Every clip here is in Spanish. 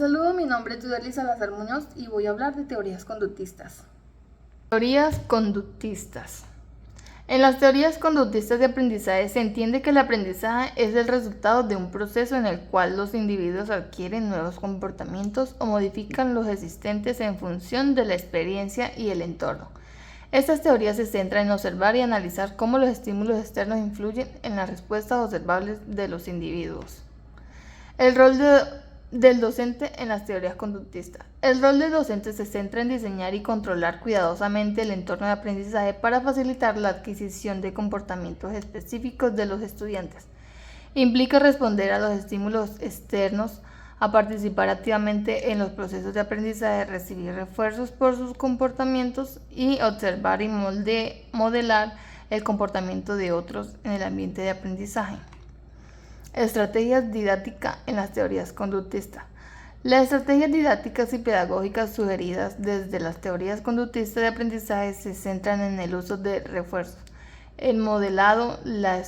saludo, mi nombre es Tuderly Salazar Muñoz y voy a hablar de teorías conductistas. Teorías conductistas. En las teorías conductistas de aprendizaje se entiende que el aprendizaje es el resultado de un proceso en el cual los individuos adquieren nuevos comportamientos o modifican los existentes en función de la experiencia y el entorno. Estas teorías se centran en observar y analizar cómo los estímulos externos influyen en las respuestas observables de los individuos. El rol del docente en las teorías conductistas. El rol del docente se centra en diseñar y controlar cuidadosamente el entorno de aprendizaje para facilitar la adquisición de comportamientos específicos de los estudiantes. Implica responder a los estímulos externos, a participar activamente en los procesos de aprendizaje, recibir refuerzos por sus comportamientos y observar y modelar el comportamiento de otros en el ambiente de aprendizaje. Estrategias didácticas en las teorías conductistas. Las estrategias didácticas y pedagógicas sugeridas desde las teorías conductistas de aprendizaje se centran en el uso de refuerzos, el modelado, la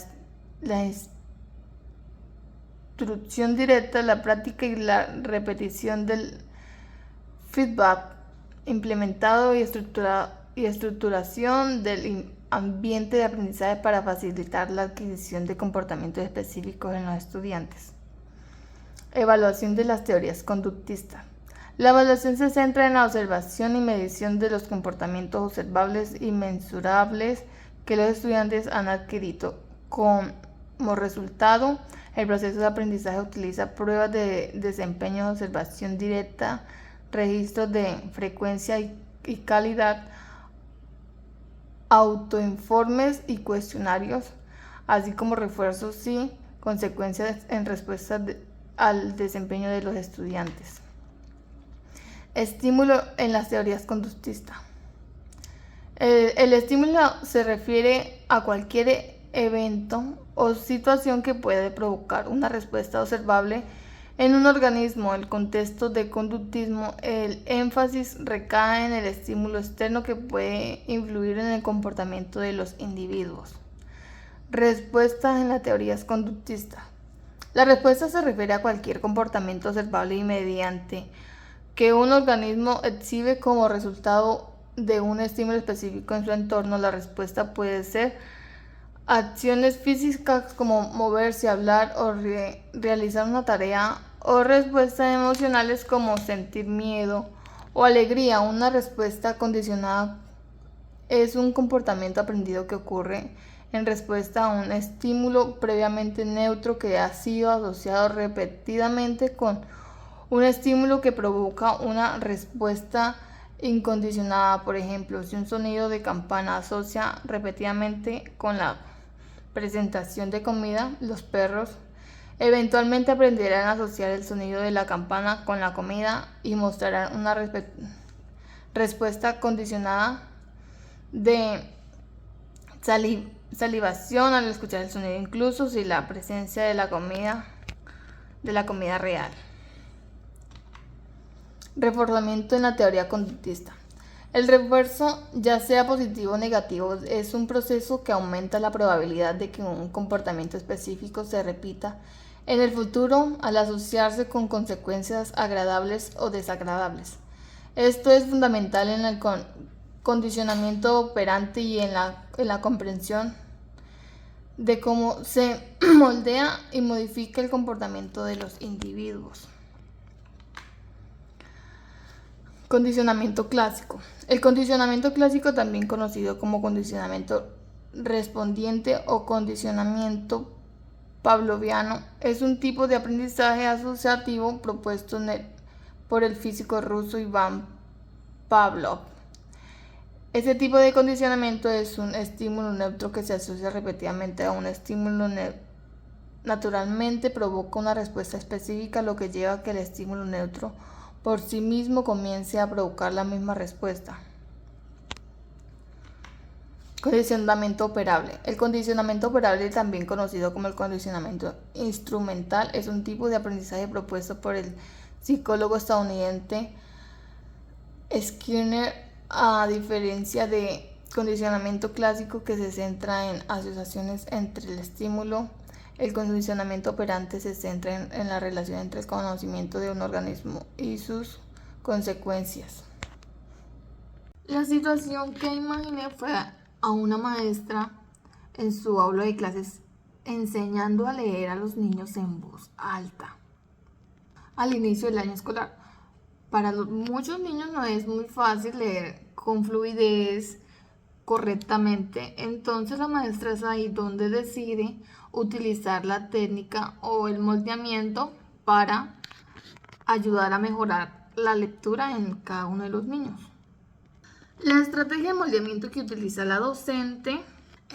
instrucción directa, la práctica y la repetición del feedback implementado y estructuración del ambiente de aprendizaje para facilitar la adquisición de comportamientos específicos en los estudiantes. Evaluación de las teorías conductistas. La evaluación se centra en la observación y medición de los comportamientos observables y mensurables que los estudiantes han adquirido. Como resultado, el proceso de aprendizaje utiliza pruebas de desempeño, observación directa, registros de frecuencia y calidad, autoinformes y cuestionarios, así como refuerzos y consecuencias en respuesta al desempeño de los estudiantes. Estímulo en las teorías conductistas. El estímulo se refiere a cualquier evento o situación que puede provocar una respuesta observable en un organismo. En el contexto de conductismo, el énfasis recae en el estímulo externo que puede influir en el comportamiento de los individuos. Respuestas en las teorías conductistas. La respuesta se refiere a cualquier comportamiento observable y mediante que un organismo exhibe como resultado de un estímulo específico en su entorno. La respuesta puede ser acciones físicas como moverse, hablar o realizar una tarea, o respuestas emocionales como sentir miedo o alegría. Una respuesta condicionada es un comportamiento aprendido que ocurre en respuesta a un estímulo previamente neutro que ha sido asociado repetidamente con un estímulo que provoca una respuesta incondicionada. Por ejemplo, si un sonido de campana asocia repetidamente con la presentación de comida, los perros eventualmente aprenderán a asociar el sonido de la campana con la comida y mostrarán una respuesta condicionada de salivación al escuchar el sonido, incluso si la presencia de la comida real. Reforzamiento en la teoría conductista. El refuerzo, ya sea positivo o negativo, es un proceso que aumenta la probabilidad de que un comportamiento específico se repita en el futuro al asociarse con consecuencias agradables o desagradables. Esto es fundamental en el condicionamiento operante y en la comprensión de cómo se moldea y modifica el comportamiento de los individuos. Condicionamiento clásico. El condicionamiento clásico, también conocido como condicionamiento respondiente o condicionamiento pavloviano, es un tipo de aprendizaje asociativo propuesto por el físico ruso Ivan Pavlov. Este tipo de condicionamiento es un estímulo neutro que se asocia repetidamente a un estímulo naturalmente provoca una respuesta específica, lo que lleva a que el estímulo neutro por sí mismo comience a provocar la misma respuesta. Condicionamiento operable. El condicionamiento operable, también conocido como el condicionamiento instrumental, es un tipo de aprendizaje propuesto por el psicólogo estadounidense Skinner, a diferencia de condicionamiento clásico que se centra en asociaciones entre el estímulo El condicionamiento operante se centra en la relación entre el conocimiento de un organismo y sus consecuencias. La situación que imaginé fue a una maestra en su aula de clases enseñando a leer a los niños en voz alta al inicio del año escolar. Para muchos niños no es muy fácil leer con fluidez correctamente, entonces la maestra es ahí donde decide utilizar la técnica o el moldeamiento para ayudar a mejorar la lectura en cada uno de los niños. La estrategia de moldeamiento que utiliza la docente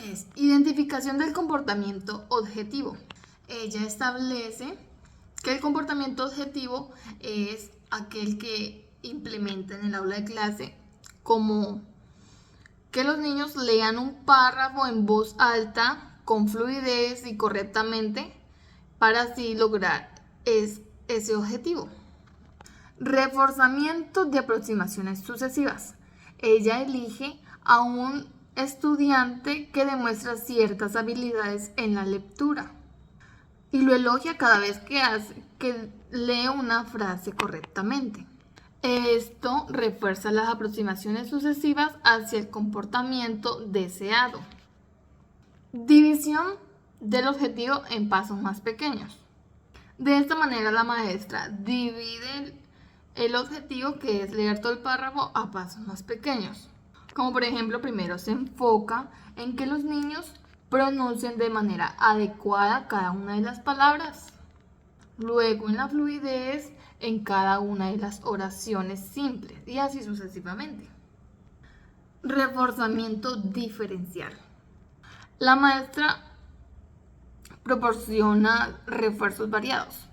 es identificación del comportamiento objetivo. Ella establece que el comportamiento objetivo es aquel que implementa en el aula de clase, como que los niños lean un párrafo en voz alta, con fluidez y correctamente, para así lograr ese objetivo. Reforzamiento de aproximaciones sucesivas. Ella elige a un estudiante que demuestra ciertas habilidades en la lectura y lo elogia cada vez que lee una frase correctamente. Esto refuerza las aproximaciones sucesivas hacia el comportamiento deseado. División del objetivo en pasos más pequeños. De esta manera la maestra divide el objetivo, que es leer todo el párrafo, a pasos más pequeños. Como por ejemplo, primero se enfoca en que los niños pronuncien de manera adecuada cada una de las palabras. Luego en la fluidez en cada una de las oraciones simples y así sucesivamente. Reforzamiento diferencial. La maestra proporciona refuerzos variados,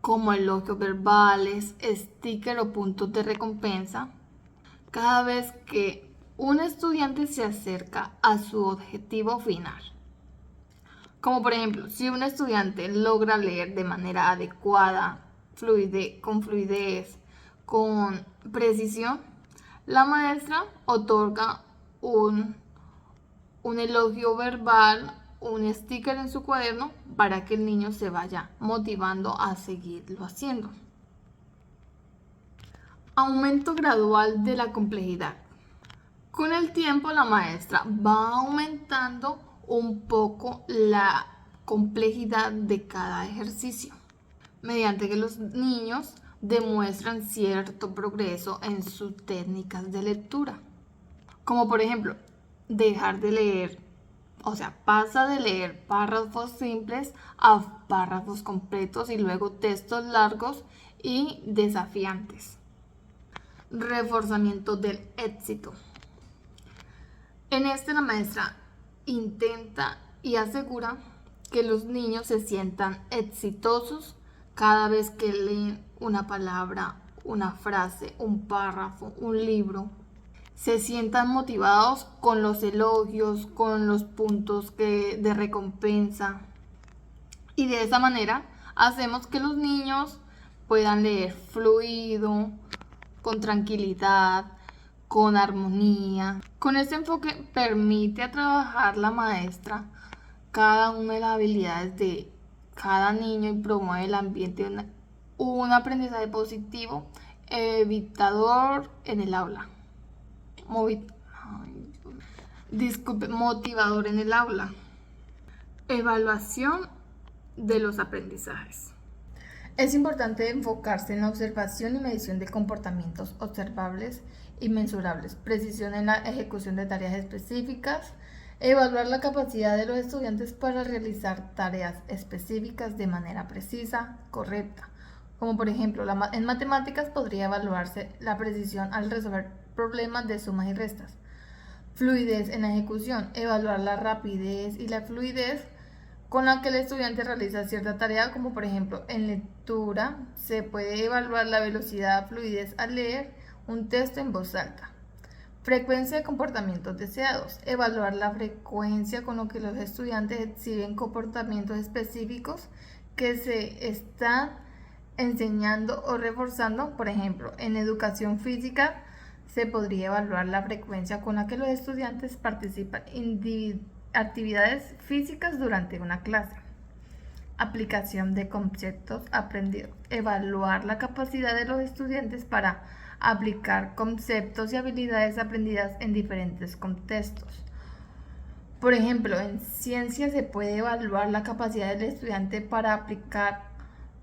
como elogios verbales, stickers o puntos de recompensa, cada vez que un estudiante se acerca a su objetivo final. Como por ejemplo, si un estudiante logra leer de manera adecuada, con fluidez, con precisión, la maestra otorga un elogio verbal, un sticker en su cuaderno para que el niño se vaya motivando a seguirlo haciendo. Aumento gradual de la complejidad. Con el tiempo la maestra va aumentando un poco la complejidad de cada ejercicio, mediante que los niños demuestran cierto progreso en sus técnicas de lectura. Como por ejemplo, dejar de leer, pasa de leer párrafos simples a párrafos completos y luego textos largos y desafiantes. Reforzamiento del éxito. En este la maestra intenta y asegura que los niños se sientan exitosos cada vez que leen una palabra, una frase, un párrafo, un libro. Se sientan motivados con los elogios, con los puntos de recompensa. Y de esa manera hacemos que los niños puedan leer fluido, con tranquilidad, con armonía. Con este enfoque permite a trabajar la maestra cada una de las habilidades de cada niño y promueve el ambiente de un aprendizaje positivo, evitador en el aula. Motivador en el aula. Evaluación de los aprendizajes. Es importante enfocarse en la observación y medición de comportamientos observables y mensurables, precisión en la ejecución de tareas específicas, evaluar la capacidad de los estudiantes para realizar tareas específicas de manera precisa, correcta. Como por ejemplo, en matemáticas podría evaluarse la precisión al resolver problemas de sumas y restas. Fluidez en la ejecución, evaluar la rapidez y la fluidez con la que el estudiante realiza cierta tarea, como por ejemplo en lectura se puede evaluar la velocidad, fluidez al leer un texto en voz alta. Frecuencia de comportamientos deseados, evaluar la frecuencia con la que los estudiantes exhiben comportamientos específicos que se están enseñando o reforzando. Por ejemplo, en educación física se podría evaluar la frecuencia con la que los estudiantes participan en actividades físicas durante una clase. aplicación de conceptos aprendidos, evaluar la capacidad de los estudiantes para aplicar conceptos y habilidades aprendidas en diferentes contextos. Por ejemplo, en ciencia se puede evaluar la capacidad del estudiante para aplicar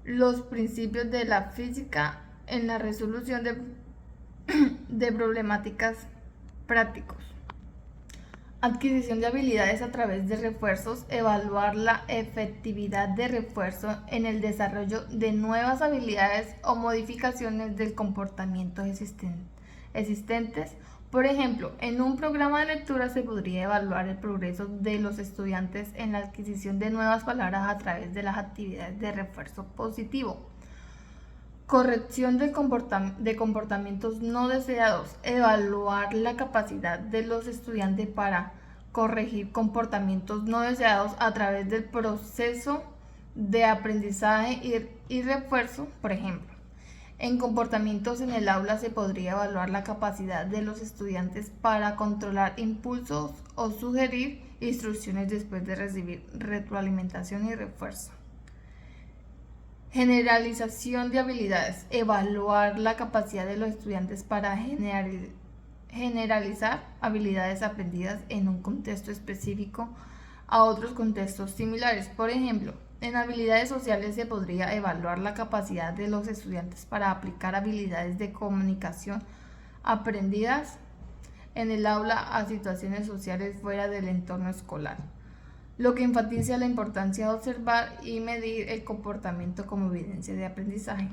los principios de la física en la resolución de problemáticas prácticos. Adquisición de habilidades a través de refuerzos, evaluar la efectividad de refuerzo en el desarrollo de nuevas habilidades o modificaciones del comportamiento existentes. Por ejemplo, en un programa de lectura se podría evaluar el progreso de los estudiantes en la adquisición de nuevas palabras a través de las actividades de refuerzo positivo. Corrección de comportamientos no deseados. Evaluar la capacidad de los estudiantes para corregir comportamientos no deseados a través del proceso de aprendizaje y refuerzo. Por ejemplo, en comportamientos en el aula se podría evaluar la capacidad de los estudiantes para controlar impulsos o sugerir instrucciones después de recibir retroalimentación y refuerzo. Generalización de habilidades. Evaluar la capacidad de los estudiantes para generalizar habilidades aprendidas en un contexto específico a otros contextos similares. Por ejemplo, en habilidades sociales se podría evaluar la capacidad de los estudiantes para aplicar habilidades de comunicación aprendidas en el aula a situaciones sociales fuera del entorno escolar, lo que enfatiza la importancia de observar y medir el comportamiento como evidencia de aprendizaje.